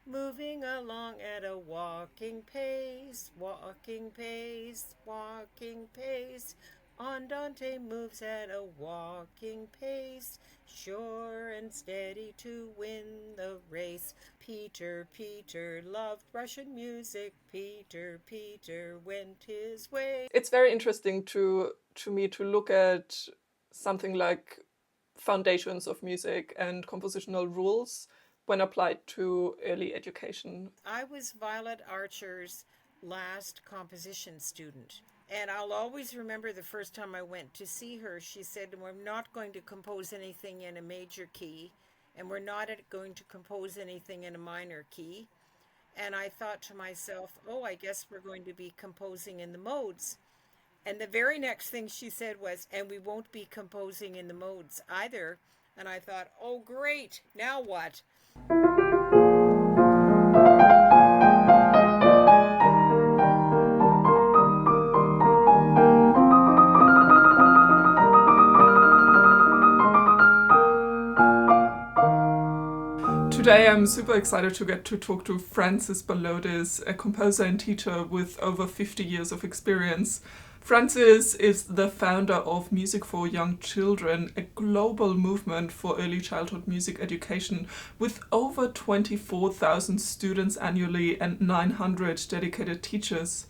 moving along at a walking pace, walking pace, walking pace. Andante moves at a walking pace, sure and steady to win the race. Peter, Peter loved Russian music. Peter, Peter went his way. It's very interesting to me to look at something like foundations of music and compositional rules when applied to early education. I was Violet Archer's last composition student. And I'll always remember the first time I went to see her, she said, "We're not going to compose anything in a major key, and we're not going to compose anything in a minor key." And I thought to myself, oh, I guess we're going to be composing in the modes. And the very next thing she said was, and we won't be composing in the modes either. And I thought, oh, great, now what? Today I'm super excited to get to talk to Francis Balodis, a composer and teacher with over 50 years of experience. Francis is the founder of Music for Young Children, a global movement for early childhood music education with over 24,000 students annually and 900 dedicated teachers.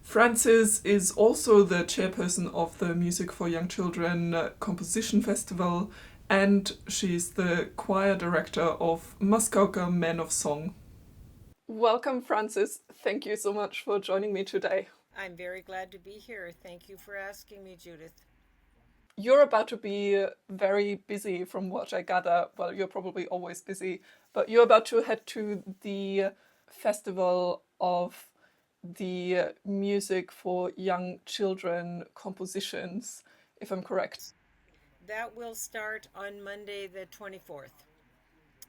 Francis is also the chairperson of the Music for Young Children Composition Festival, and she's the choir director of Muskoka Men of Song. Welcome, Francis. Thank you so much for joining me today. I'm very glad to be here. Thank you for asking me, Judith. You're about to be very busy from what I gather. Well, you're probably always busy, but you're about to head to the festival of the Music for Young Children compositions, if I'm correct. That will start on Monday, the 24th,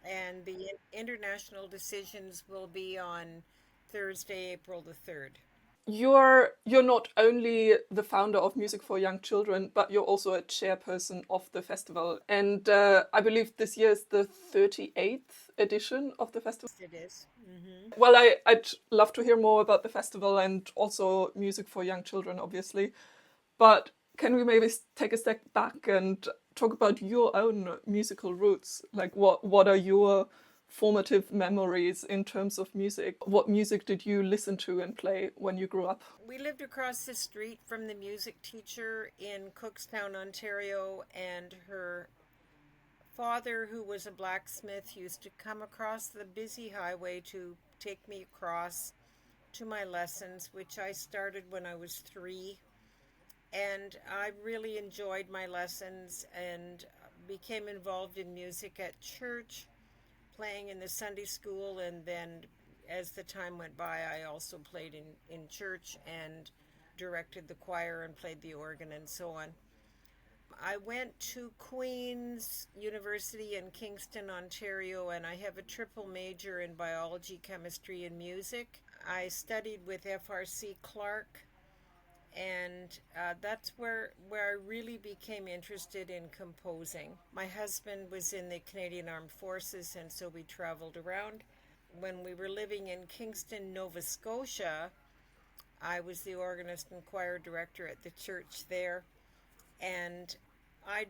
and the international decisions will be on Thursday, April the 3rd. You're not only the founder of Music for Young Children, but you're also a chairperson of the festival. And I believe this year is the 38th edition of the festival. It is. Well, I'd love to hear more about the festival and also Music for Young Children, obviously. But can we maybe take a step back and talk about your own musical roots? Like, what are your formative memories in terms of music? What music did you listen to and play when you grew up? We lived across the street from the music teacher in Cookstown, Ontario, and her father, who was a blacksmith, used to come across the busy highway to take me across to my lessons, which I started when I was 3. And I really enjoyed my lessons and became involved in music at church, playing in the Sunday school, and then as the time went by, I also played in church and directed the choir and played the organ and so on. I went to Queen's University in Kingston, Ontario, and I have a triple major in biology, chemistry, and music. I studied with FRC Clark, and that's where I really became interested in composing. My husband was in the Canadian Armed Forces, and so we traveled around. When we were living in Kingston, Nova Scotia, I was the organist and choir director at the church there, and I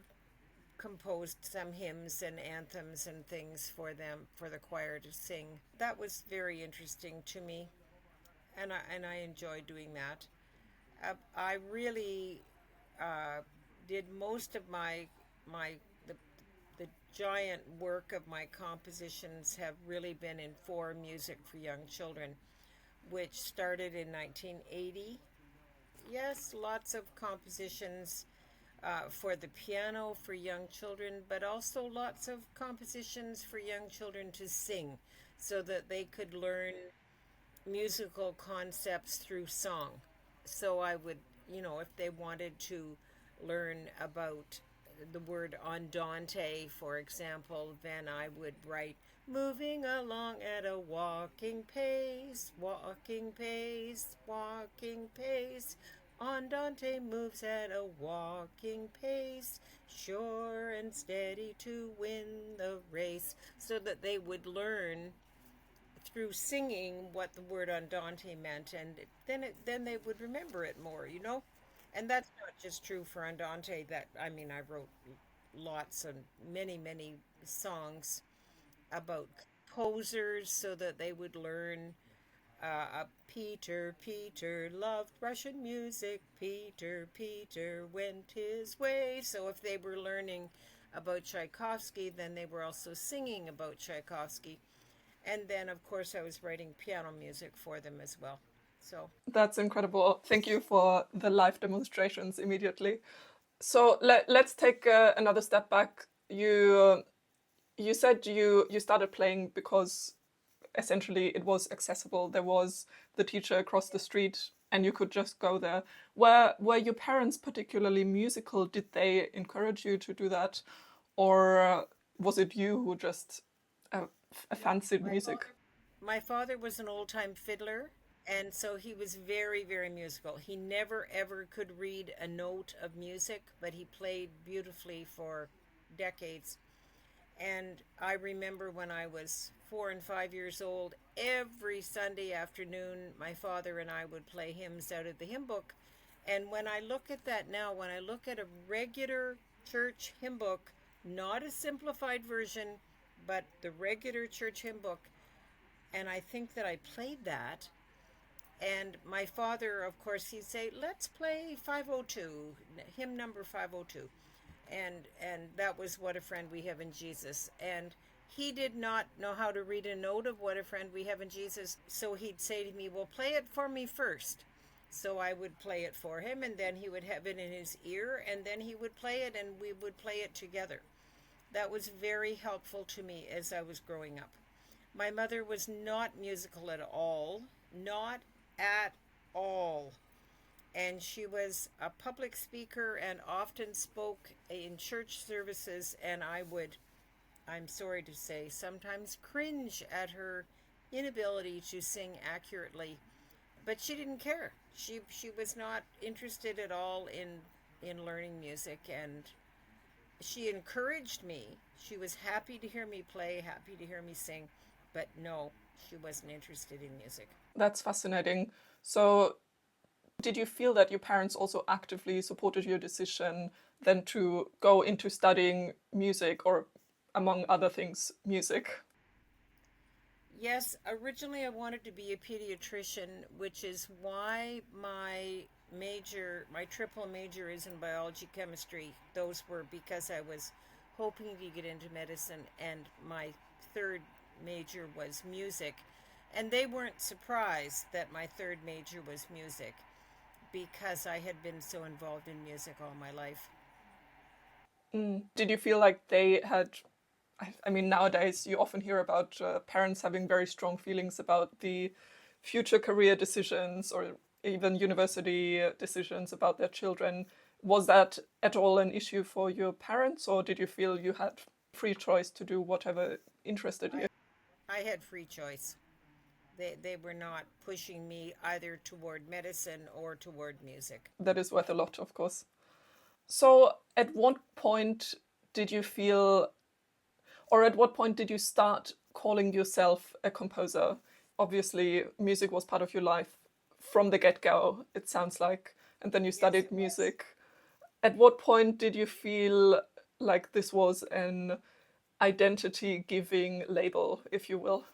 composed some hymns and anthems and things for them, for the choir to sing. That was very interesting to me, and I enjoyed doing that. I really did most of my the the giant work of my compositions have really been in for Music for Young Children, which started in 1980. Yes, lots of compositions for the piano for young children, but also lots of compositions for young children to sing so that they could learn musical concepts through song. So I would, if they wanted to learn about the word andante, for example, then I would write moving along at a walking pace, walking pace, walking pace. Andante moves at a walking pace, sure and steady to win the race, so that they would learn through singing what the word andante meant, and then they would remember it more, you know. And that's not just true for andante. That I mean, I wrote lots and many songs about composers so that they would learn. Peter loved Russian music. Peter went his way. So if they were learning about Tchaikovsky, then they were also singing about Tchaikovsky. And then, of course, I was writing piano music for them as well. So, That's incredible. Thank you for the live demonstrations immediately. So let's take another step back. You said you started playing because essentially it was accessible. There was the teacher across the street, and you could just go there. Were your parents particularly musical? Did they encourage you to do that, or was it you who just fancied my music? my father was an old time fiddler, and so he was very musical. He never ever could read a note of music, but he played beautifully for decades. And I remember when I was 4 and 5 years old, every Sunday afternoon, my father and I would play hymns out of the hymn book. And when I look at that now, when I look at a regular church hymn book, not a simplified version, but the regular church hymn book, and I think that I played that. And my father, of course, he'd say, "Let's play 502, hymn number 502." And that was What a Friend We Have in Jesus. And he did not know how to read a note of What a Friend We Have in Jesus, so he'd say to me, "Well, play it for me first." So I would play it for him, and then he would have it in his ear, and then he would play it, and we would play it together. That was very helpful to me as I was growing up. My mother was not musical at all, not at all. And she was a public speaker and often spoke in church services, and I would, I'm sorry to say, sometimes cringe at her inability to sing accurately. But she didn't care. She was not interested at all in learning music, and she encouraged me. She was happy to hear me play, happy to hear me sing, but no, she wasn't interested in music. That's fascinating. So did you feel that your parents also actively supported your decision then to go into studying music or, among other things, music? Yes, originally I wanted to be a pediatrician, which is why my triple major is in biology, chemistry. Those were because I was hoping to get into medicine, and my third major was music. And they weren't surprised that my third major was music because I had been so involved in music all my life. Did you feel like they had? I mean, nowadays you often hear about parents having very strong feelings about the future career decisions or even university decisions about their children. Was that at all an issue for your parents, or did you feel you had free choice to do whatever interested you? I, I had free choice. They were not pushing me either toward medicine or toward music. That is worth a lot, of course. So, at what point did you feel, or at what point did you start calling yourself a composer? Obviously, music was part of your life from the get go, it sounds like, and then you Yes, studied it was. music. At what point did you feel like this was an identity giving label, if you will?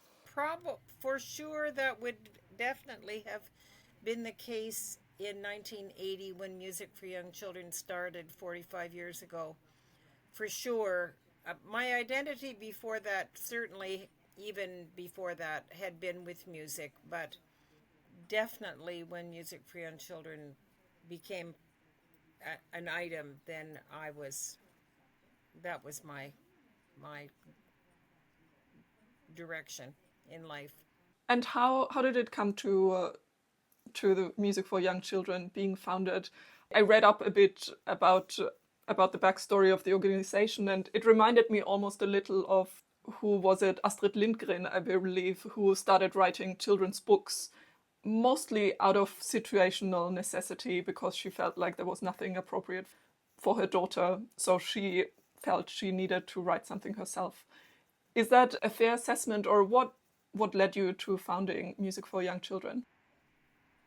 For sure, that would definitely have been the case in 1980 when Music for Young Children started 45 years ago. For sure, my identity before that, certainly even before that, had been with music, but definitely when Music for Young Children became an item, then that was my direction in life. And how did it come to the Music for Young Children being founded? I read up a bit about the backstory of the organization, and it reminded me almost a little of, who was it, Astrid Lindgren, I believe, who started writing children's books mostly out of situational necessity because she felt like there was nothing appropriate for her daughter, so she felt she needed to write something herself. Is that a fair assessment, or what what led you to founding Music for Young Children?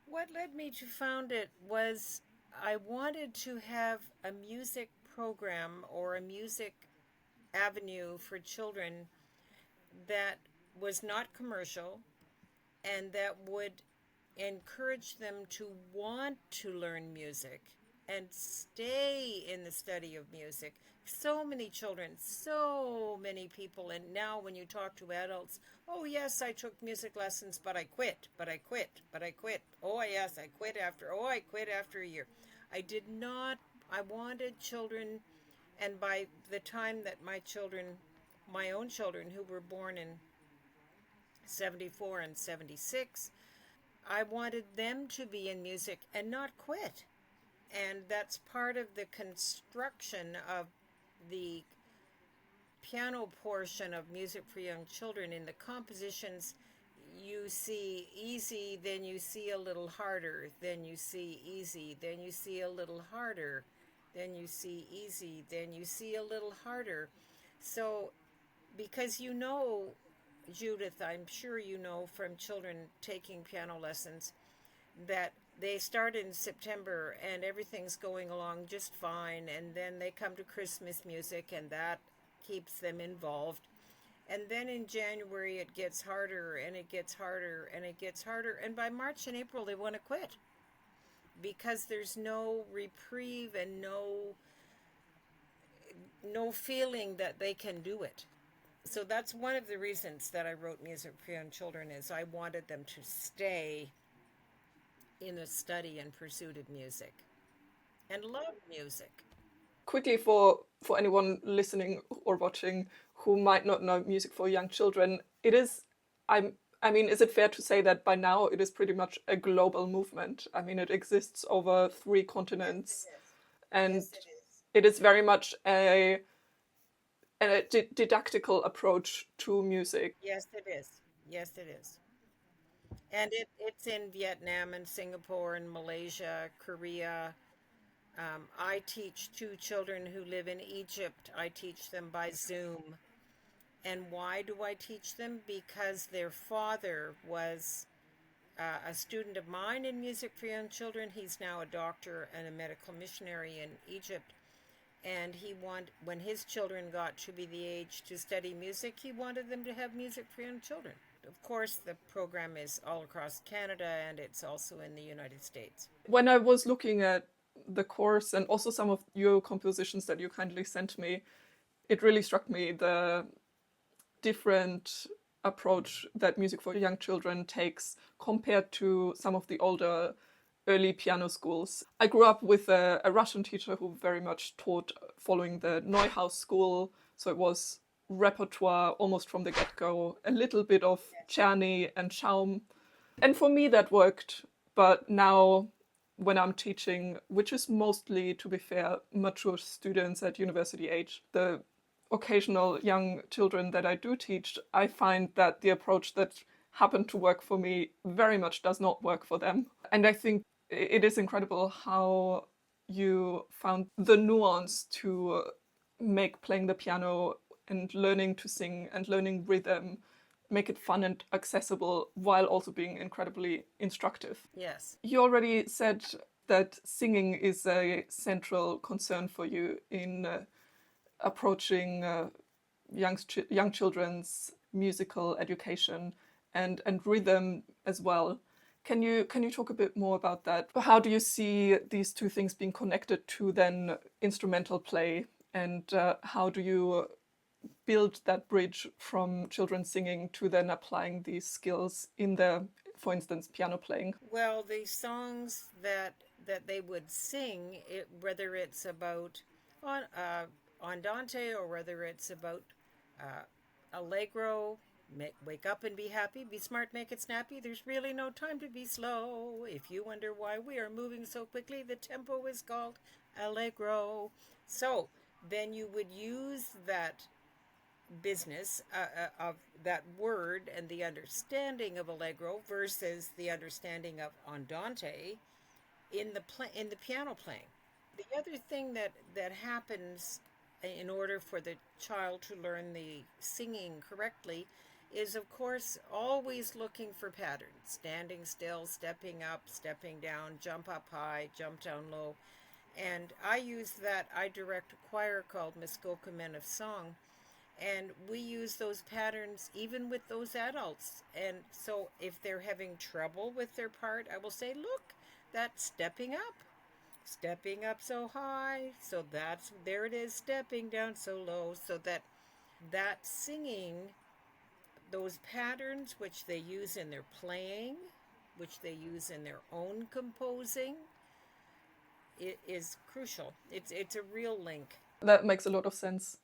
What led me to found it was I wanted to have a music program or a music avenue for children that was not commercial and that would encourage them to want to learn music and stay in the study of music. So many children, so many people, and now when you talk to adults, oh yes, I took music lessons, but I quit, but I quit, but I quit. Oh yes, I quit after a year. I did not, I wanted children, and by the time that my children, my own children who were born in 74 and 76, I wanted them to be in music and not quit. And that's part of the construction of the piano portion of Music for Young Children. In the compositions, you see easy, then you see a little harder, then you see easy, then you see a little harder, then you see easy, then you see a little harder. So, because Judith, I'm sure you know from children taking piano lessons, that they start in September and everything's going along just fine, and then they come to Christmas music and that keeps them involved. And then in January it gets harder and it gets harder and it gets harder, and by March and April they want to quit because there's no reprieve and no feeling that they can do it. So that's one of the reasons that I wrote Music for Young Children, is I wanted them to stay in the study and pursuit of music and love music. Quickly, for anyone listening or watching who might not know Music for Young Children, it is, I mean, is it fair to say that by now it is pretty much a global movement? I mean, it exists over 3 continents, and Yes, it is. it is very much a didactical approach to music. Yes, it is. Yes, it is. And it's in Vietnam and Singapore and Malaysia, Korea. I teach two children who live in Egypt. I teach them by Zoom. And why do I teach them? Because their father was a student of mine in Music for Young Children. He's now a doctor and a medical missionary in Egypt. And when his children got to be the age to study music, he wanted them to have Music for Young Children. Of course, the program is all across Canada and it's also in the United States. When I was looking at the course and also some of your compositions that you kindly sent me, it really struck me the different approach that Music for Young Children takes compared to some of the older early piano schools. I grew up with a Russian teacher who very much taught following the Neuhaus school, so it was repertoire almost from the get-go, a little bit of Czerny and Schaum. And for me that worked, but now when I'm teaching, which is mostly, to be fair, mature students at university age, the occasional young children that I do teach, I find that the approach that happened to work for me very much does not work for them. And I think it is incredible how you found the nuance to make playing the piano and learning to sing and learning rhythm, make it fun and accessible while also being incredibly instructive. Yes. You already said that singing is a central concern for you in approaching young children's musical education and rhythm as well. Can you talk a bit more about that? How do you see these two things being connected to then instrumental play, and how do you build that bridge from children singing to then applying these skills in their, for instance, piano playing? Well, the songs that they would sing, whether it's about andante or whether it's about uh, allegro, wake up and be happy, be smart, make it snappy. There's really no time to be slow. If you wonder why we are moving so quickly, the tempo is called allegro. So then you would use that business of that word and the understanding of allegro versus the understanding of andante in the piano playing. The other thing that happens in order for the child to learn the singing correctly is, of course, always looking for patterns: standing still, stepping up, stepping down, jump up high, jump down low. And I use that. I direct a choir called Muskoka Men of Song, and we use those patterns even with those adults. And so if they're having trouble with their part, I will say, look, that's stepping up so high, so that's there it is, stepping down so low, so that singing, those patterns which they use in their playing, which they use in their own composing, it is crucial. It's a real link. That makes a lot of sense.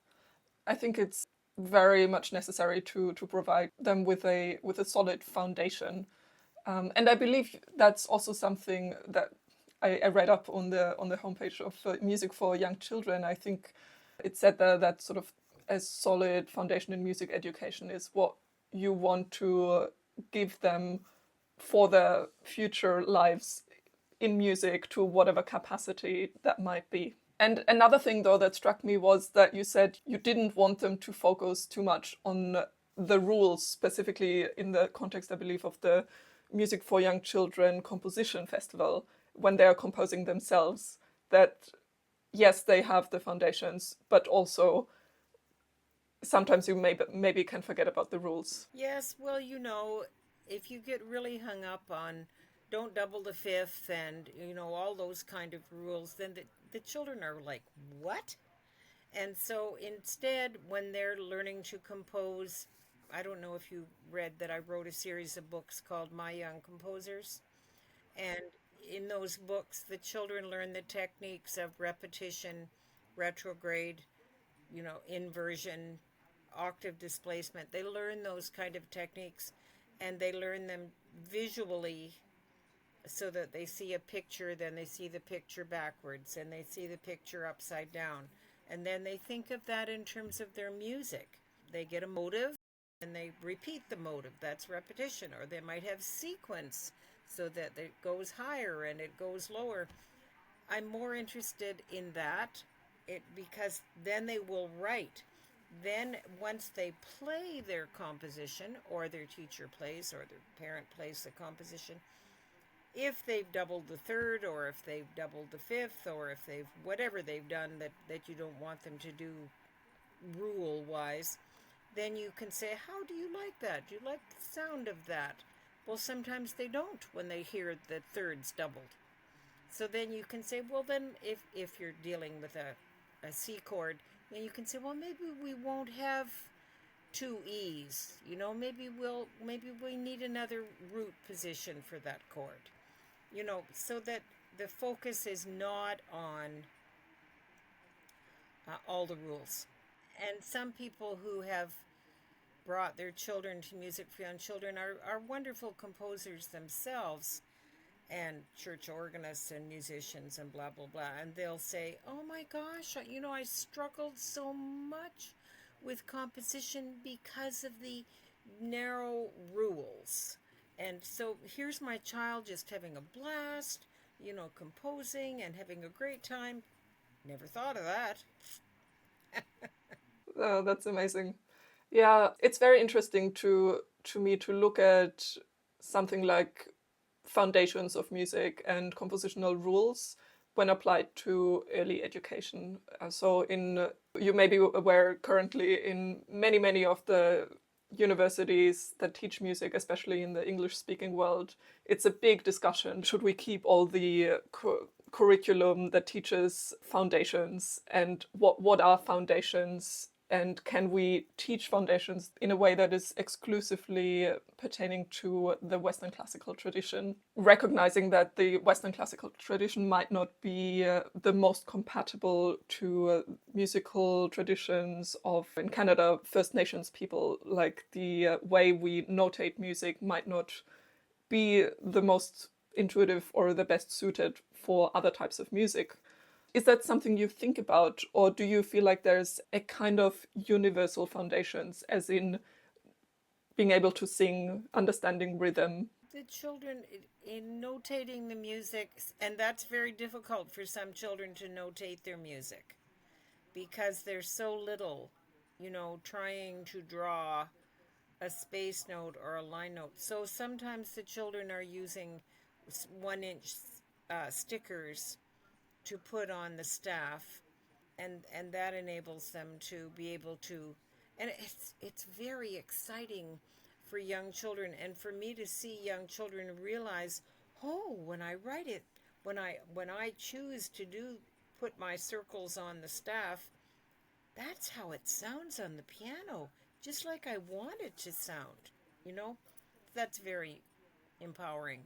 I think it's very much necessary to provide them with a solid foundation. And I believe that's also something that I read up on the homepage of Music for Young Children. I think it said there that sort of a solid foundation in music education is what you want to give them for their future lives in music to whatever capacity that might be. And another thing, though, that struck me was that you said you didn't want them to focus too much on the rules, specifically in the context, I believe, of the Music for Young Children Composition Festival, when they are composing themselves. That, yes, they have the foundations, but also sometimes you maybe can forget about the rules. Yes, well, if you get really hung up on don't double the fifth and all those kind of rules, then the children are like, what? And so instead, when they're learning to compose, I don't know if you read that I wrote a series of books called My Young Composers. And in those books, the children learn the techniques of repetition, retrograde, inversion, octave displacement. They learn those kind of techniques, and they learn them visually, so that they see a picture, then they see the picture backwards, and they see the picture upside down. And then they think of that in terms of their music. They get a motive and they repeat the motive. That's repetition. Or they might have sequence, so that it goes higher and it goes lower. I'm more interested in that, because then they will write. Then once they play their composition, or their teacher plays, or their parent plays the composition, if they've doubled the third, or if they've doubled the fifth, or if they've whatever they've done that you don't want them to do rule wise, then you can say, how do you like that? Do you like the sound of that? Well, sometimes they don't when they hear the thirds doubled. So then you can say, well, then if you're dealing with a C chord, then you can say, well, maybe we won't have two E's. Maybe we need another root position for that chord. So that the focus is not on all the rules. And some people who have brought their children to Music for Young Children are wonderful composers themselves, and church organists and musicians and blah, blah, blah. And they'll say, oh my gosh, I struggled so much with composition because of the narrow rules. And so here's my child just having a blast, composing and having a great time. Never thought of that. Oh, that's amazing. Yeah, it's very interesting to me to look at something like foundations of music and compositional rules when applied to early education. So you may be aware currently in many of the universities that teach music, especially in the English-speaking world, it's a big discussion. Should we keep all the curriculum that teaches foundations, and what are foundations, and can we teach foundations in a way that is exclusively pertaining to the Western classical tradition, recognizing that the Western classical tradition might not be the most compatible to musical traditions of, in Canada, First Nations people. Like the way we notate music might not be the most intuitive or the best suited for other types of music. Is that something you think about, or do you feel like there's a kind of universal foundations, as in being able to sing, understanding rhythm? The children, in notating the music, and that's very difficult for some children to notate their music because they're so little, trying to draw a space note or a line note. So sometimes the children are using 1 inch stickers to put on the staff, and that enables them to be able to, and it's very exciting for young children, and for me to see young children realize, oh, when I write it, when I choose to do put my circles on the staff, that's how it sounds on the piano, just like I want it to sound, you know? That's very empowering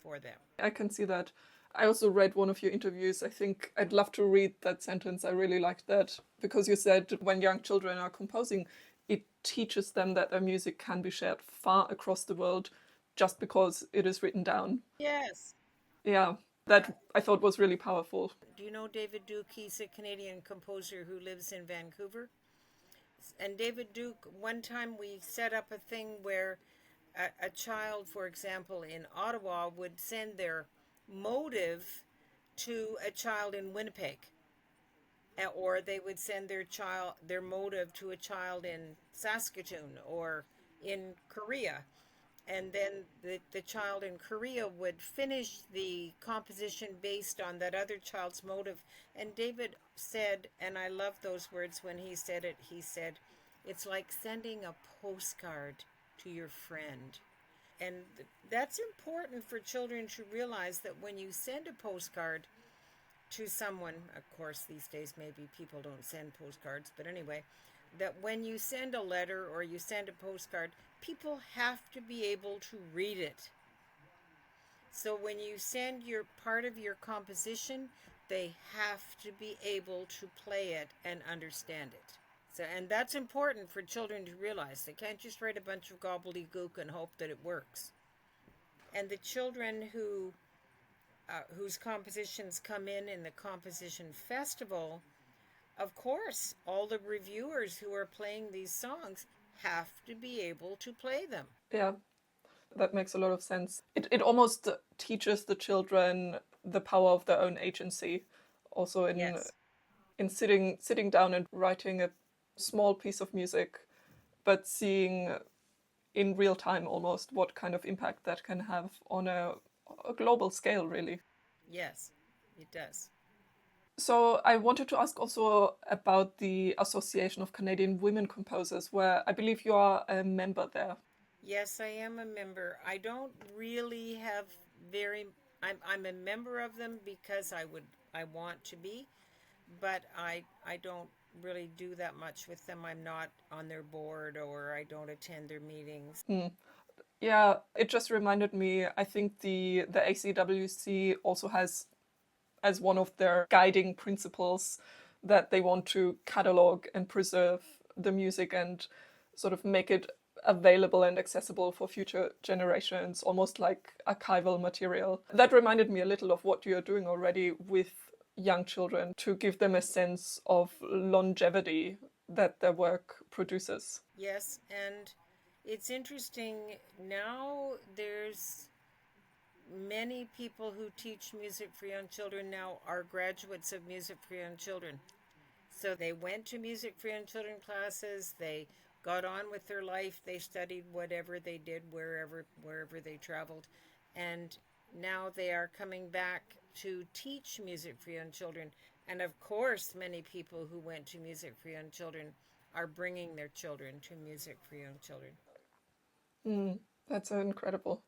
for them. I can see that. I also read one of your interviews. I think I'd love to read that sentence. I really liked that because you said when young children are composing, it teaches them that their music can be shared far across the world just because it is written down. Yes. Yeah, that I thought was really powerful. Do you know David Duke? He's a Canadian composer who lives in Vancouver. And David Duke, one time we set up a thing where a child, for example, in Ottawa would send their motive to a child in Winnipeg, or they would send their motive to a child in Saskatoon or in Korea, and then the child in Korea would finish the composition based on that other child's motive. And David said, and I love those words when he said it, he said, it's like sending a postcard to your friend. And that's important for children to realize that when you send a postcard to someone, of course, these days maybe people don't send postcards, but anyway, that when you send a letter or you send a postcard, people have to be able to read it. So when you send your part of your composition, they have to be able to play it and understand it. So, and that's important for children to realize. They can't just write a bunch of gobbledygook and hope that it works. And the children whose compositions come in the composition festival, of course, all the reviewers who are playing these songs have to be able to play them. Yeah, that makes a lot of sense. It almost teaches the children the power of their own agency, also Yes. in sitting down and writing a small piece of music, but seeing in real time almost what kind of impact that can have on a global scale, really. Yes, it does. So I wanted to ask also about the Association of Canadian Women Composers, where I believe you are a member there. Yes, I am a member. I don't really have very. I'm a member of them because I want to be, but I don't really do that much with them. I'm not on their board or I don't attend their meetings. Hmm. Yeah, it just reminded me. I think the ACWC also has as one of their guiding principles that they want to catalog and preserve the music and sort of make it available and accessible for future generations, almost like archival material. That reminded me a little of what you're doing already with young children to give them a sense of longevity that their work produces. Yes, and it's interesting now there's many people who teach music for young children now are graduates of music for young children. So they went to music for young children classes, they got on with their life, they studied whatever they did wherever they traveled, and now they are coming back to teach music for young children. And of course, many people who went to music for young children are bringing their children to music for young children. Mm, that's so incredible.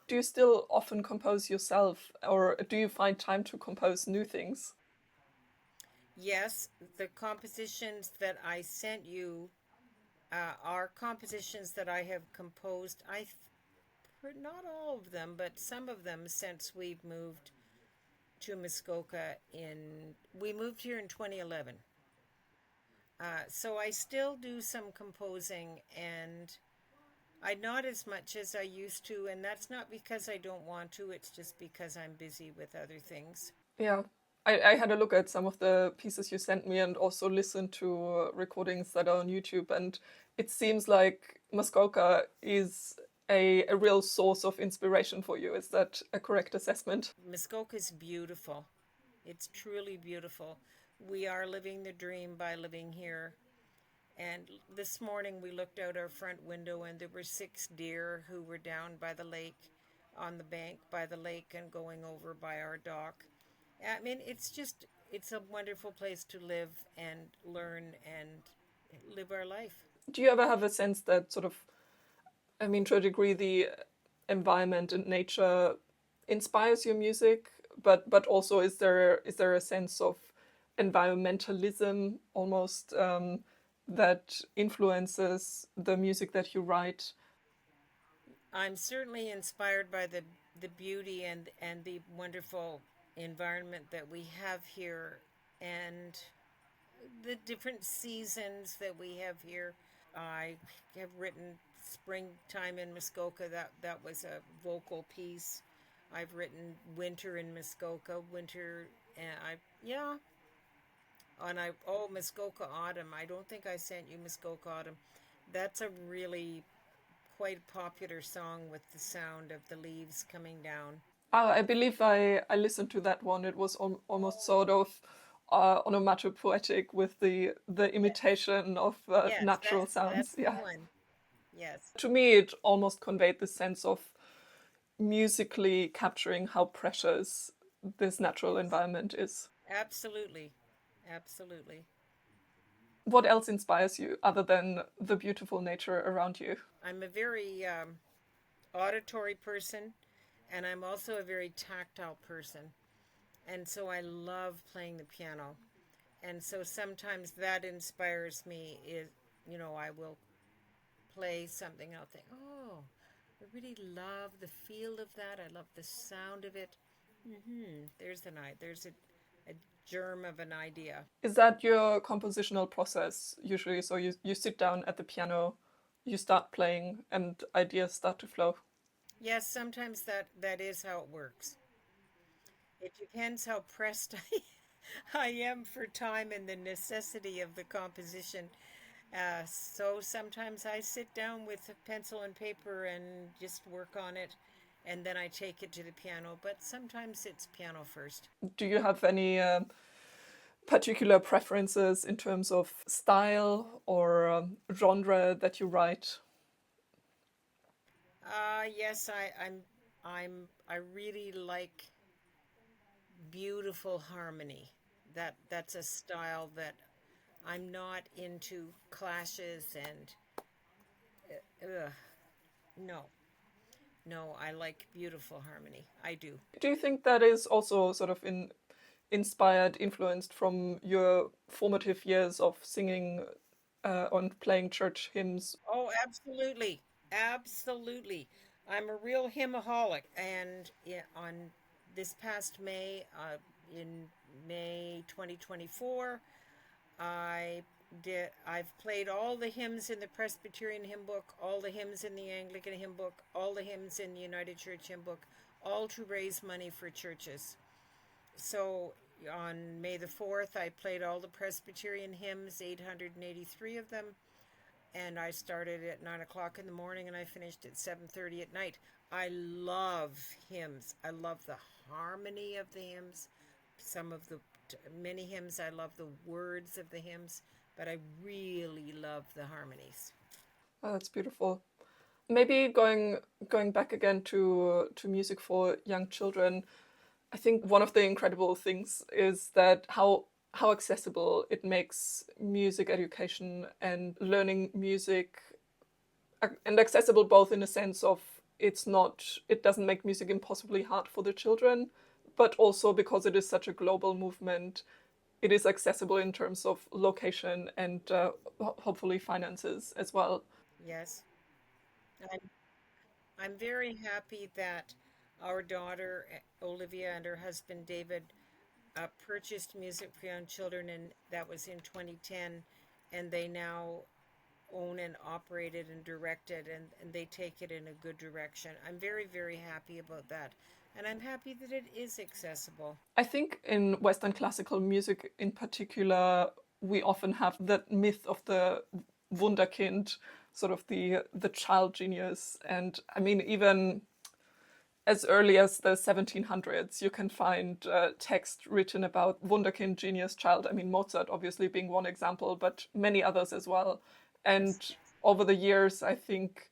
Do you still often compose yourself, or do you find time to compose new things? Yes, the compositions that I sent you are compositions that I have composed. Not all of them, but some of them since we've moved to Muskoka we moved here in 2011. So I still do some composing, and I not as much as I used to, and that's not because I don't want to, it's just because I'm busy with other things. Yeah, I had a look at some of the pieces you sent me and also listened to recordings that are on YouTube, and it seems like Muskoka is a real source of inspiration for you. Is that a correct assessment? Muskoka is beautiful. It's truly beautiful. We are living the dream by living here. And this morning we looked out our front window and there were 6 deer who were down by the lake, on the bank by the lake and going over by our dock. I mean, it's a wonderful place to live and learn and live our life. Do you ever have a sense that sort of, I mean, to a degree, the environment and nature inspires your music, but also is there a sense of environmentalism almost that influences the music that you write? I'm certainly inspired by the beauty and the wonderful environment that we have here and the different seasons that we have here. I have written Springtime in Muskoka. That was a vocal piece. I've written Winter in Muskoka. Winter, and I yeah. And I Muskoka Autumn. I don't think I sent you Muskoka Autumn. That's a really quite popular song with the sound of the leaves coming down. I believe I listened to that one. It was almost sort of onomatopoetic with the Yes, imitation of yes, natural sounds. that's the Yeah. one. Yes, To me, it almost conveyed the sense of musically capturing how precious this natural yes, environment is. absolutely, absolutely. What else inspires you other than the beautiful nature around you? I'm a very auditory person, and I'm also a very tactile person, and so I love playing the piano. And so sometimes that inspires me. Is I will play something. I'll think, oh, I really love the feel of that. I love the sound of it. There's a germ of an idea. Is that your compositional process usually? So you sit down at the piano, you start playing, and ideas start to flow. Yes, sometimes that is how it works. It depends how pressed I am for time and the necessity of the composition. So sometimes I sit down with a pencil and paper and just work on it, and then I take it to the piano. But sometimes it's piano first. Do you have any particular preferences in terms of style or genre that you write? Yes, I really like beautiful harmony. That's a style that I'm not into clashes and ugh, no, no. I like beautiful harmony. I do. Do you think that is also sort of inspired, influenced from your formative years of singing and playing church hymns? Oh, absolutely, absolutely. I'm a real hymnaholic, and on this past May, in May 2024, I I've played all the hymns in the Presbyterian hymn book, all the hymns in the Anglican hymn book, all the hymns in the United Church hymn book, all to raise money for churches. So on May the 4th, I played all the Presbyterian hymns, 883 of them, and I started at 9 o'clock in the morning and I finished at 7:30 at night. I love hymns. I love the harmony of the hymns. Some of the many hymns I love the words of the hymns, but I really love the harmonies. Oh, that's beautiful. Maybe going back again to music for young children, I think one of the incredible things is that how accessible it makes music education and learning music and accessible both in the sense of it doesn't make music impossibly hard for the children, but also because it is such a global movement, it is accessible in terms of location and hopefully finances as well. Yes. I'm, I'm very happy that our daughter Olivia and her husband David purchased Music for Young Children, and that was in 2010, and they now own and operate it and direct it, and they take it in a good direction. I'm very, very happy about that. And I'm happy that it is accessible. I think in Western classical music in particular, we often have that myth of the Wunderkind, sort of the child genius. And I mean, even as early as the 1700s, you can find text written about Wunderkind, genius child. I mean, Mozart obviously being one example, but many others as well. Yes. And over the years, I think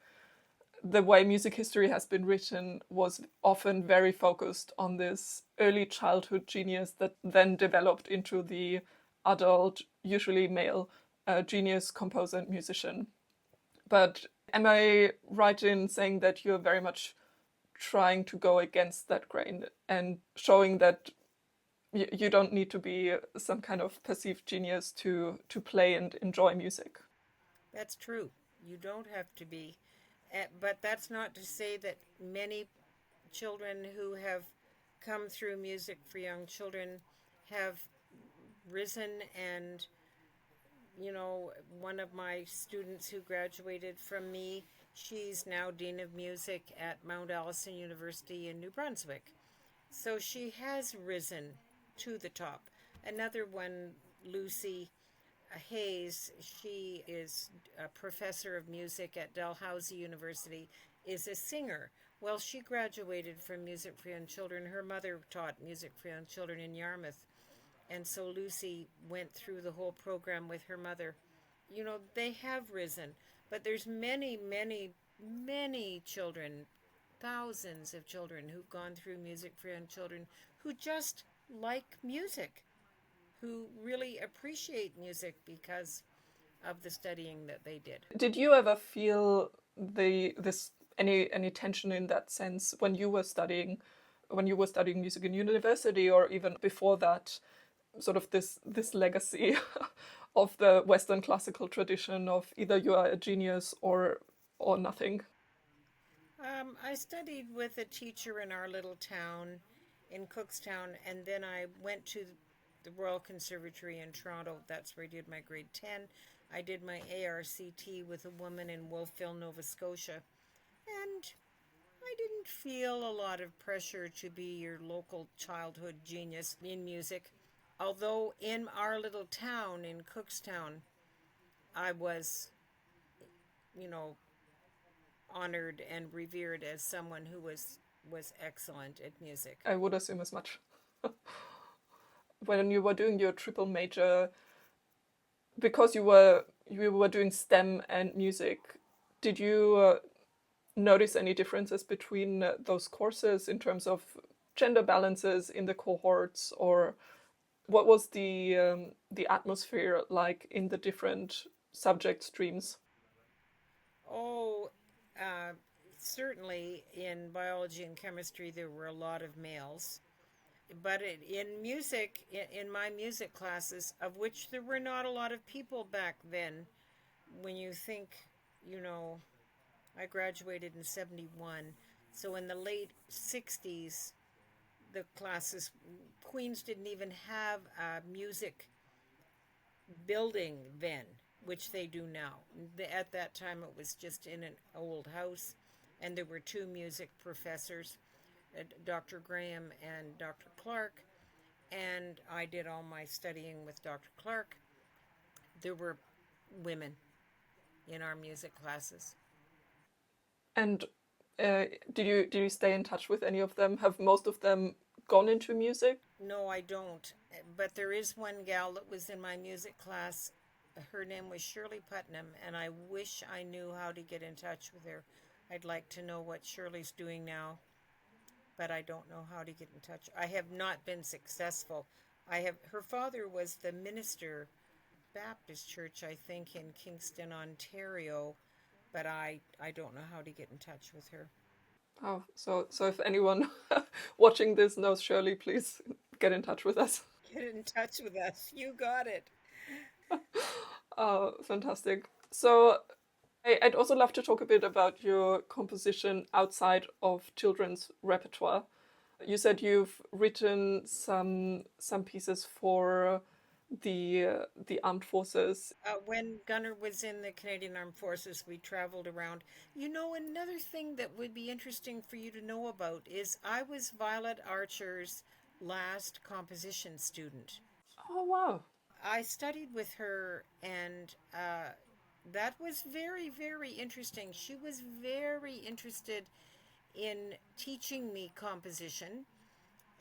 the way music history has been written was often very focused on this early childhood genius that then developed into the adult, usually male, genius composer and musician. But am I right in saying that you're very much trying to go against that grain and showing that you don't need to be some kind of perceived genius to play and enjoy music? That's true. You don't have to be. But that's not to say that many children who have come through Music for Young Children have risen. And, one of my students who graduated from me, she's now Dean of Music at Mount Allison University in New Brunswick. So she has risen to the top. Another one, Lucy Hayes, she is a professor of music at Dalhousie University, is a singer. Well, she graduated from Music for Young Children. Her mother taught Music for Young Children in Yarmouth. And so Lucy went through the whole program with her mother. They have risen, but there's many, many, many children, thousands of children who've gone through Music for Young Children who just like music, who really appreciate music because of the studying that they did. Did you ever feel this any tension in that sense when you were studying music in university or even before that, sort of this legacy of the Western classical tradition of either you are a genius or nothing? I studied with a teacher in our little town in Cookstown, and then I went to the Royal Conservatory in Toronto. That's where I did my grade 10. I did my ARCT with a woman in Wolfville, Nova Scotia, and I didn't feel a lot of pressure to be your local childhood genius in music. Although in our little town in Cookstown, I was, you know, honored and revered as someone who was excellent at music. I would assume as much. When you were doing your triple major, because you were doing STEM and music, did you notice any differences between those courses in terms of gender balances in the cohorts, or what was the atmosphere like in the different subject streams? Oh, uh, certainly in biology and chemistry there were a lot of males. But in music, in my music classes, of which there were not a lot of people back then, when you think, you know, I graduated in 71. So in the late 60s, the classes, Queens didn't even have a music building then, which they do now. At that time, it was just in an old house, and there were two music professors, Dr. Graham and Dr. Clark, and I did all my studying with Dr. Clark. There were women in our music classes. And did you stay in touch with any of them? Have most of them gone into music? No, I don't. But there is one gal that was in my music class. Her name was Shirley Putnam, and I wish I knew how to get in touch with her. I'd like to know what Shirley's doing now, but I don't know how to get in touch. I have not been successful. Her father was the minister Baptist church, I think, in Kingston, Ontario, but I don't know how to get in touch with her. Oh, so if anyone watching this knows Shirley, please get in touch with us. Get in touch with us. You got it. Oh, fantastic. So I'd also love to talk a bit about your composition outside of children's repertoire. You said you've written some pieces for the armed forces. When Gunner was in the Canadian Armed Forces, we traveled around. Another thing that would be interesting for you to know about is I was Violet Archer's last composition student. Oh wow. I studied with her, and that was very, very interesting. She was very interested in teaching me composition.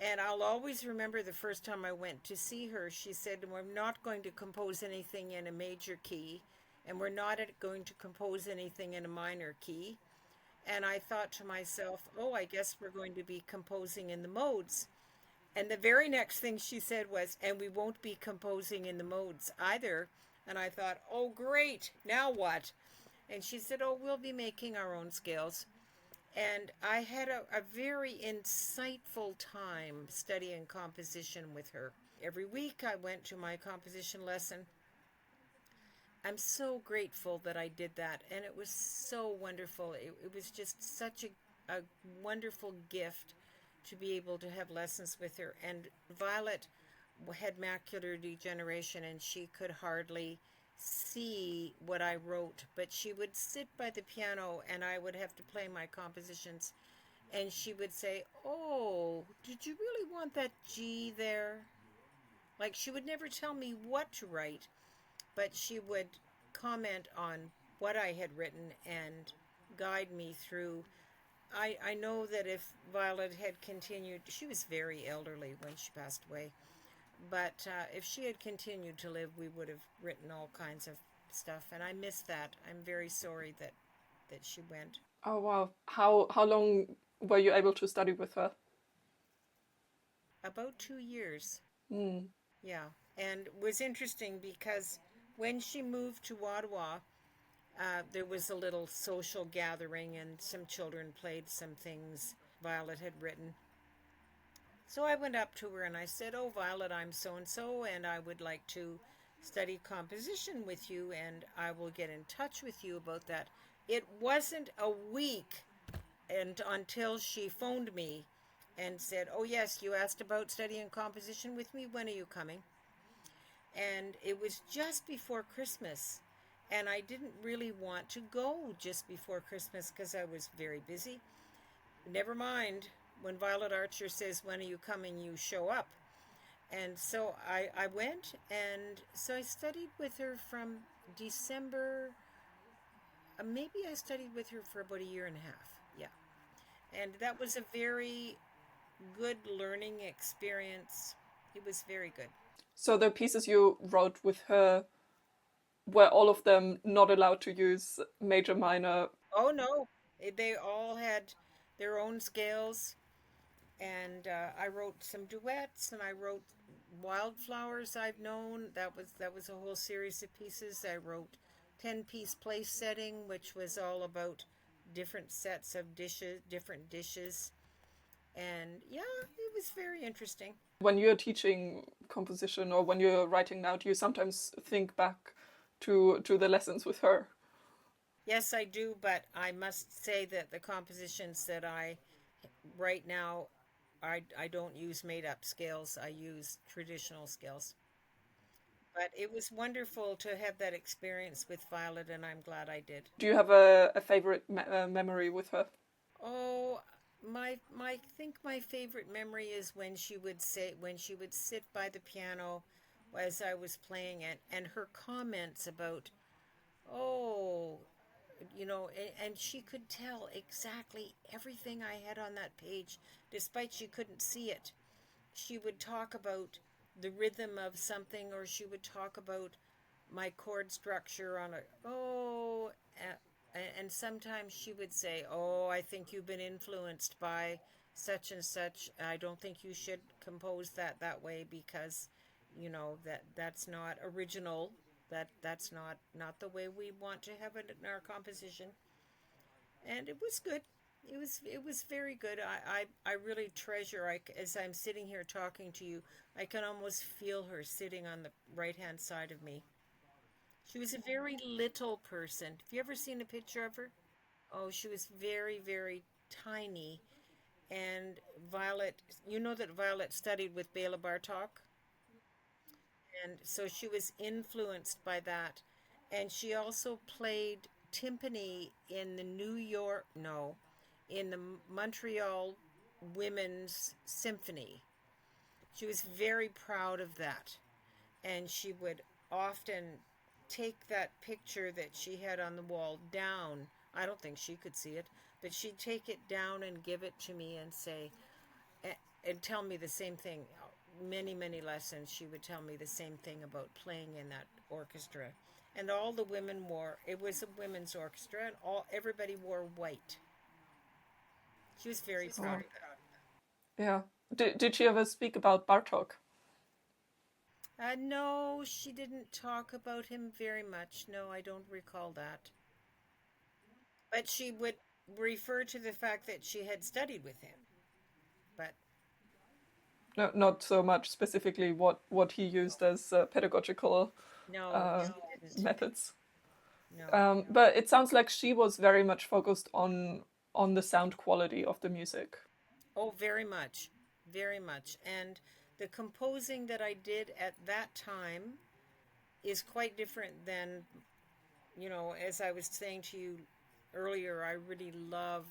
And I'll always remember the first time I went to see her, she said, we're not going to compose anything in a major key, and we're not going to compose anything in a minor key. And I thought to myself, oh, I guess we're going to be composing in the modes. And the very next thing she said was, and we won't be composing in the modes either. And I thought, oh, great, now what? And she said, oh, we'll be making our own scales. And I had a very insightful time studying composition with her. Every week I went to my composition lesson. I'm so grateful that I did that. And it was so wonderful. It was just such a wonderful gift to be able to have lessons with her. And Violet had macular degeneration and she could hardly see what I wrote, but she would sit by the piano and I would have to play my compositions. And she would say, oh, did you really want that G there? Like, she would never tell me what to write, but she would comment on what I had written and guide me through. I know that if Violet had continued, she was very elderly when she passed away, but if she had continued to live, we would have written all kinds of stuff, and I miss that. I'm very sorry that she went. Oh wow. How long were you able to study with her? About 2 years. Mm. Yeah, and it was interesting because when she moved to Ottawa, there was a little social gathering and some children played some things Violet had written. So I went up to her and I said, oh, Violet, I'm so and so, and I would like to study composition with you, and I will get in touch with you about that. It wasn't a week and until she phoned me and said, oh, yes, you asked about studying composition with me. When are you coming? And it was just before Christmas. And I didn't really want to go just before Christmas because I was very busy. Never mind, when Violet Archer says, when are you coming, you show up. And so I went, and so I studied with her from December. Maybe I studied with her for about a year and a half. Yeah. And that was a very good learning experience. It was very good. So the pieces you wrote with her, were all of them not allowed to use major, minor? Oh, no. They all had their own scales. And I wrote some duets, and I wrote Wildflowers I've Known. That was a whole series of pieces. I wrote 10-piece place setting, which was all about different sets of dishes, different dishes. And yeah, it was very interesting. When you're teaching composition or when you're writing now, do you sometimes think back to the lessons with her? Yes, I do, but I must say that the compositions that I write now, I don't use made up scales. I use traditional scales. But it was wonderful to have that experience with Violet, and I'm glad I did. Do you have a favorite memory with her? Oh, I think my favorite memory is when she would sit by the piano as I was playing it, and her comments about, oh, and she could tell exactly everything I had on that page, despite she couldn't see it. She would talk about the rhythm of something, or she would talk about my chord structure on a, oh, and sometimes she would say, oh, I think you've been influenced by such and such. I don't think you should compose that way because, that's not original. That's not the way we want to have it in our composition. And it was good. It was very good. I really treasure. As I'm sitting here talking to you, I can almost feel her sitting on the right hand side of me. She was a very little person. Have you ever seen a picture of her? Oh, she was very, very tiny. And Violet, you know that Violet studied with Bela Bartok? And so she was influenced by that. And she also played timpani in the New York, no, in the Montreal Women's Symphony. She was very proud of that. And she would often take that picture that she had on the wall down. I don't think she could see it, but she'd take it down and give it to me and say, and tell me the same thing. Many, many lessons, she would tell me the same thing about playing in that orchestra. And all the women wore, it was a women's orchestra, and everybody wore white. She was very proud Oh, of it. yeah. Did she ever speak about Bartok? No, she didn't talk about him very much. No, I don't recall that. But she would refer to the fact that she had studied with him. But No, not so much specifically what he used as pedagogical no, uh, she didn't. methods. No. But it sounds like she was very much focused on the sound quality of the music. Oh, very much. Very much. And the composing that I did at that time is quite different than, as I was saying to you earlier, I really love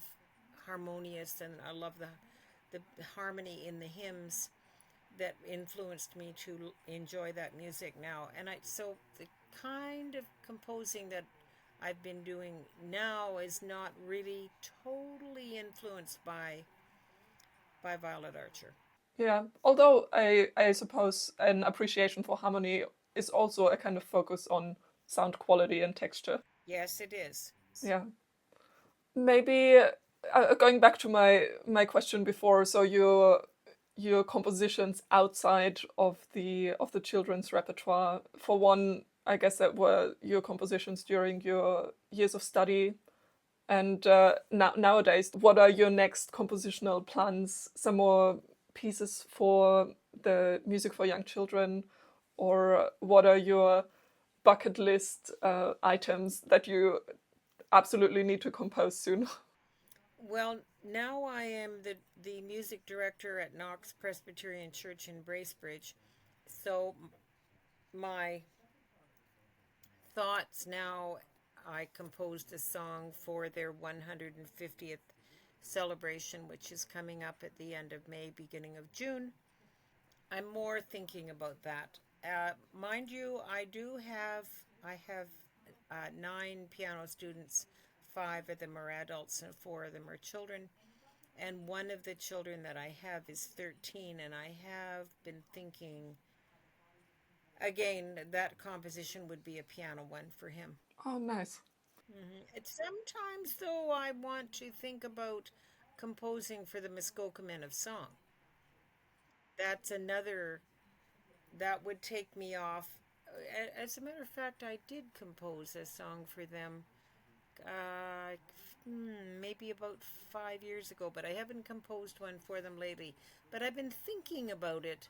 harmonious and I love the harmony in the hymns that influenced me to enjoy that music now. And so the kind of composing that I've been doing now is not really totally influenced by Violet Archer. Yeah. Although I suppose an appreciation for harmony is also a kind of focus on sound quality and texture. Yes, it is. Yeah. Maybe going back to my question before, so your compositions outside of the children's repertoire. For one, I guess that were your compositions during your years of study. And nowadays, what are your next compositional plans? Some more pieces for the music for young children, or what are your bucket list items that you absolutely need to compose soon? Well, now I am the music director at Knox Presbyterian Church in Bracebridge. So my thoughts now, I composed a song for their 150th celebration, which is coming up at the end of May, beginning of June. I'm more thinking about that. Mind you, I have 9 piano students. 5 of them are adults and 4 of them are children. And one of the children that I have is 13, and I have been thinking again that composition would be a piano one for him. Oh, nice. Sometimes, though, I want to think about composing for the Muskoka Men of Song. That's another that would take me off. As a matter of fact, I did compose a song for them uh, maybe about 5 years ago, but I haven't composed one for them lately. But I've been thinking about it,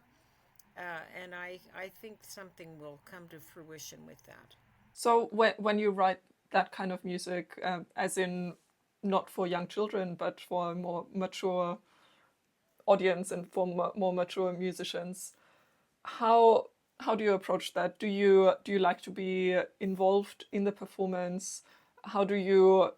and I think something will come to fruition with that. So when you write that kind of music, as in not for young children, but for a more mature audience and for more mature musicians, how how do you approach that? Do you like to be involved in the performance? How do you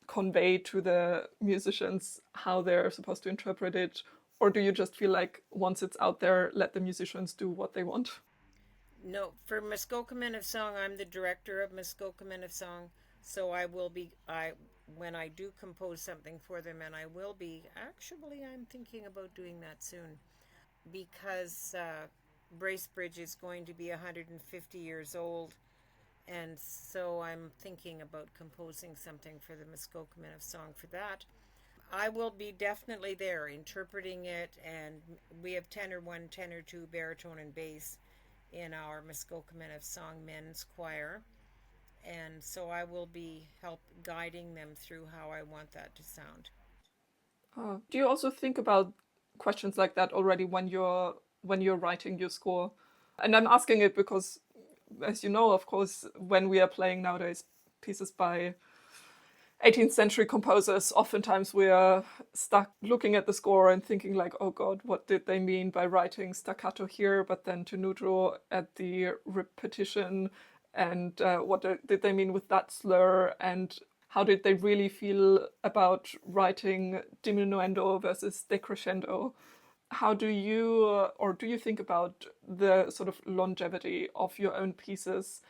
convey to the musicians how they're supposed to interpret it? Or do you just feel like once it's out there, let the musicians do what they want? No, for Muskoka Men of Song, I'm the director of Muskoka Men of Song, so I will be I when I do compose something for them, and I will be actually I'm thinking about doing that soon because Bracebridge is going to be 150 years old, and so I'm thinking about composing something for the Muskoka Men of Song for that. I will be definitely there interpreting it, and we have tenor one, tenor two, baritone, and bass in our Muskoka Men of Song men's choir, and so I will be help guiding them through how I want that to sound. Do you also think about questions like that already when you're writing your score? And I'm asking it because, as you know, of course, when we are playing nowadays pieces by 18th century composers, oftentimes we are stuck looking at the score and thinking like, oh God, what did they mean by writing staccato here, but then tenuto at the repetition, and what did they mean with that slur, and how did they really feel about writing diminuendo versus decrescendo? How do you, or do you think about the sort of longevity of your own pieces,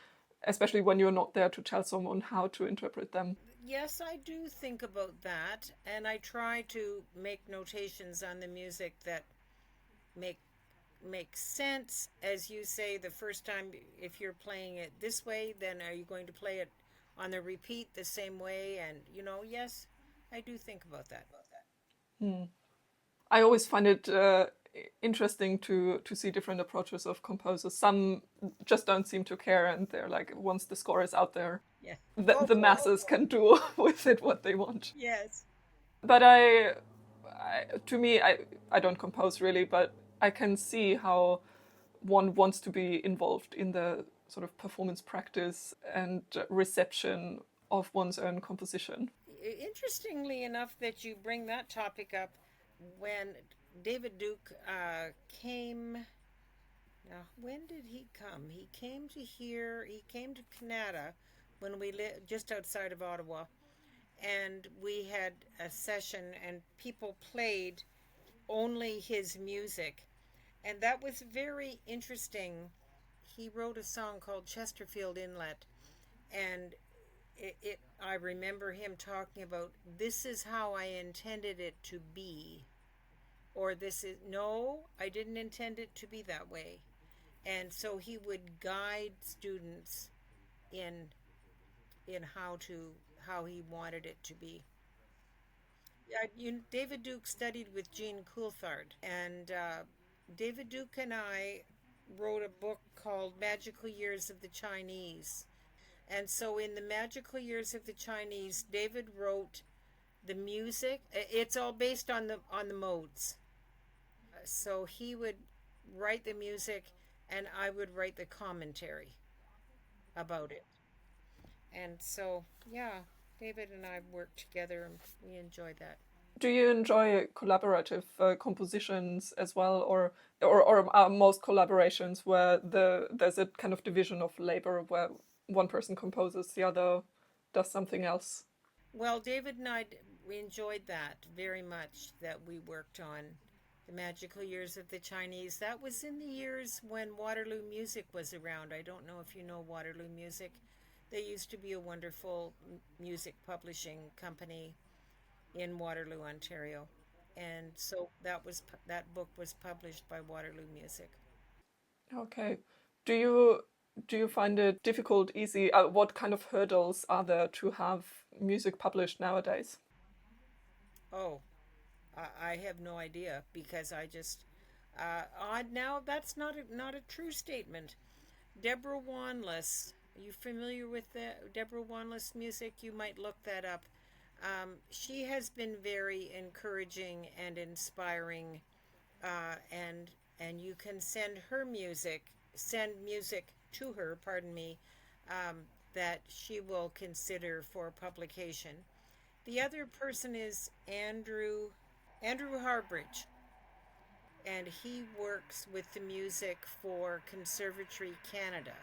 especially when you're not there to tell someone how to interpret them? Yes, I do think about that, and I try to make notations on the music that make make sense. As you say, the first time, if you're playing it this way, then are you going to play it on the repeat the same way? And yes, I do think about that. Hmm. I always find it interesting to see different approaches of composers. Some just don't seem to care, and they're like, once the score is out there, Yeah, the, go the for it. masses can do with it what they want. Yes. But to me, I don't compose really, but I can see how one wants to be involved in the sort of performance practice and reception of one's own composition. Interestingly enough, that you bring that topic up, when David Duke came. Now, when did he come? He came to here. He came to Canada when we lived just outside of Ottawa, and we had a session, and people played only his music, and that was very interesting. He wrote a song called Chesterfield Inlet, and I remember him talking about, this is how I intended it to be, or this is, no, I didn't intend it to be that way. And so he would guide students in how he wanted it to be. Yeah, David Duke studied with Jean Coulthard, and David Duke and I wrote a book called Magical Years of the Chinese. And so in the Magical Years of the Chinese, David wrote the music. It's all based on the modes. So he would write the music, and I would write the commentary about it. And so, yeah, David and I worked together, and we enjoyed that. Do you enjoy collaborative compositions as well, or are most collaborations where there's a kind of division of labor where one person composes, the other does something else? Well, David and I, we enjoyed that very much, that we worked on the Magical Years of the Chinese. That was in the years when Waterloo Music was around. I don't know if you know Waterloo Music. They used to be a wonderful music publishing company in Waterloo, Ontario. And so that book was published by Waterloo Music. Okay. Do you do you find it difficult, easy? What kind of hurdles are there to have music published nowadays? Oh, I have no idea, because I just odd now. That's not a true statement. Deborah Wanless. Are you familiar with the Deborah Wanless music? You might look that up. She has been very encouraging and inspiring, and you can send music to her. Pardon me, that she will consider for publication. The other person is Andrew Harbridge, and he works with the music for Conservatory Canada.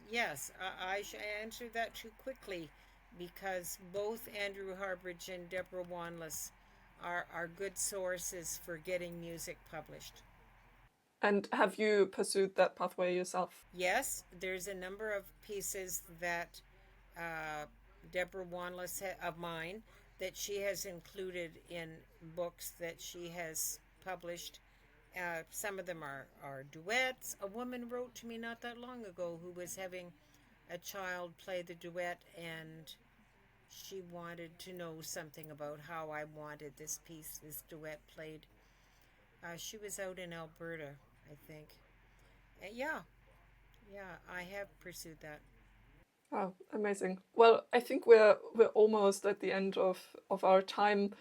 Yes, I answered that too quickly, because both Andrew Harbridge and Deborah Wanless are good sources for getting music published. And have you pursued that pathway yourself? Yes, there's a number of pieces that uh, Deborah Wanless of mine, that she has included in books that she has published. Some of them are duets. A woman wrote to me not that long ago who was having a child play the duet, and she wanted to know something about how I wanted this duet played. She was out in Alberta, I think. Yeah, yeah, I have pursued that. Oh, amazing. Well, I think we're almost at the end of our time.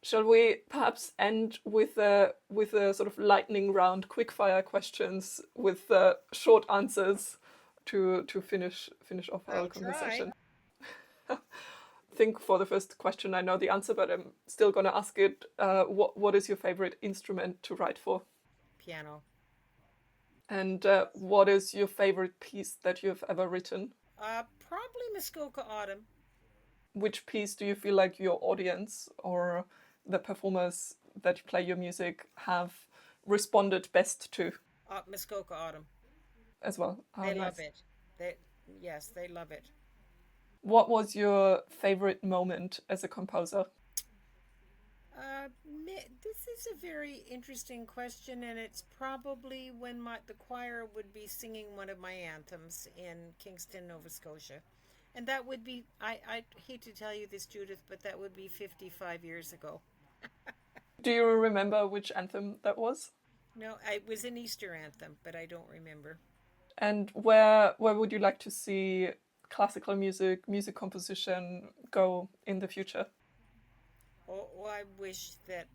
Shall we perhaps end with a sort of lightning round, quick-fire questions with short answers to finish off our I'll try. conversation? Think for the first question I know the answer, but I'm still gonna ask it. What is your favorite instrument to write for? Piano. And what is your favorite piece that you've ever written? Probably Muskoka Autumn. Which piece do you feel like your audience or the performers that play your music have responded best to Muskoka Autumn. as well? Oh, They love nice. it. They Yes, they love it. What was your favorite moment as a composer? This is a very interesting question, and it's probably when the choir would be singing one of my anthems in Kingston, Nova Scotia. And that would be, I hate to tell you this, Judith, but that would be 55 years ago. Do you remember which anthem that was? No, it was an Easter anthem, but I don't remember. And where would you like to see classical music, music composition go in the future? Oh, I wish that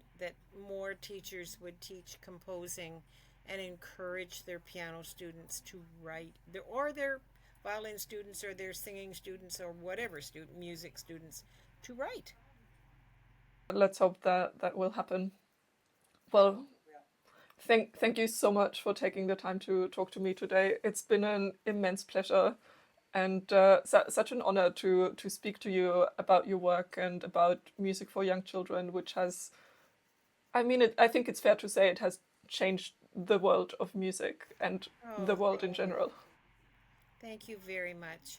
more teachers would teach composing and encourage their piano students to write, or their violin students, or their singing students, or whatever music students to write. Let's hope that that will happen. Well, thank you so much for taking the time to talk to me today. It's been an immense pleasure and such an honor to speak to you about your work and about music for young children, which has, I mean, I think it's fair to say it has changed the world of music and the Oh, world in general. thank you very much.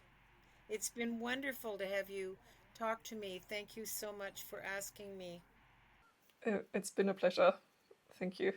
It's been wonderful to have you talk to me. Thank you so much for asking me. It's been a pleasure. Thank you.